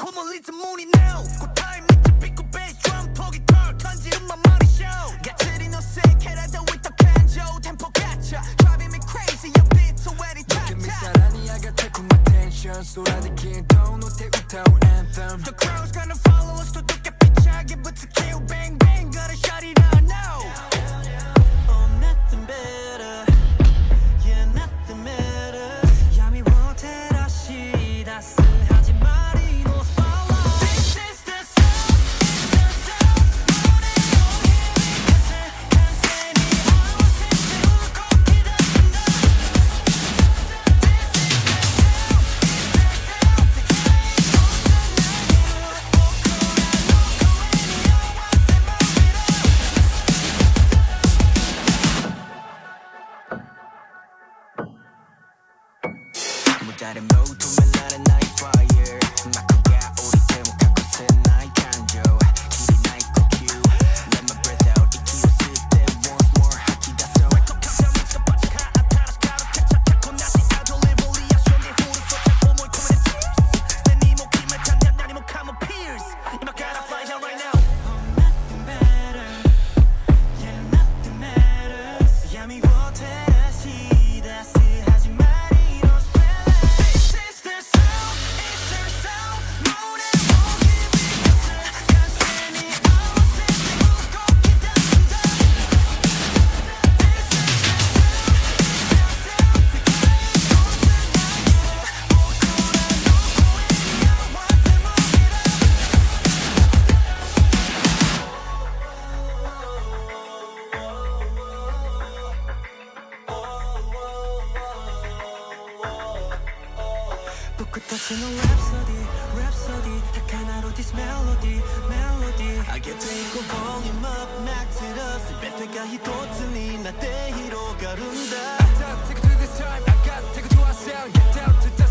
콧물 리듬 문이 now 그 타임 밑에 삐꾸 베이스 드럼 포기 털 던지 음악 머리 쇼 가츠리 no 세케라도 with the canjo 템포 갇혀 driving me crazy your beat so very tight 느낌이 사랑이 I got take my attention 쏟아내긴 돈 못해 웃다운 anthem The crowd's gonna follow us 또 두께 피차게 붙여 kill bang bang gotta shut it down now Oh nothing better Yeah nothing matters 야미 못해 다시 다스하지 말이 no spotlight This is the sound the sound 노래 오니 간센히 아무 센스 울고 기다린다 모자란 모둠은 나는 나의 fire 마크가 우리 대목할 곳은 나의 간jo 길이 나의 q Let my breath out 이 키웠을 때 once more 하키다 so 감정에서 빠진 하아타라스 가득 차차고 나시 out live only I show 내 후를 쏟아고 뭘 coming tears 내 목이 맺혔냐 나니 목하면 pierce 이만 gotta fly here right now Oh nothing better Yeah nothing matters 야미 못해 다시 다스하지 말이 no This is the sound, it's the sound 노래 오기 위해서 간센히 아무 센스 울고 기다린다 This is the sound, the sound 붓고 터치는 rhapsody, rhapsody 딱 하나로 this melody, melody I get take a volume up, max it up 스베트가 히도 틀린 나 때히로 가른다 I got take it to this time, I got take it to our sound Get down to the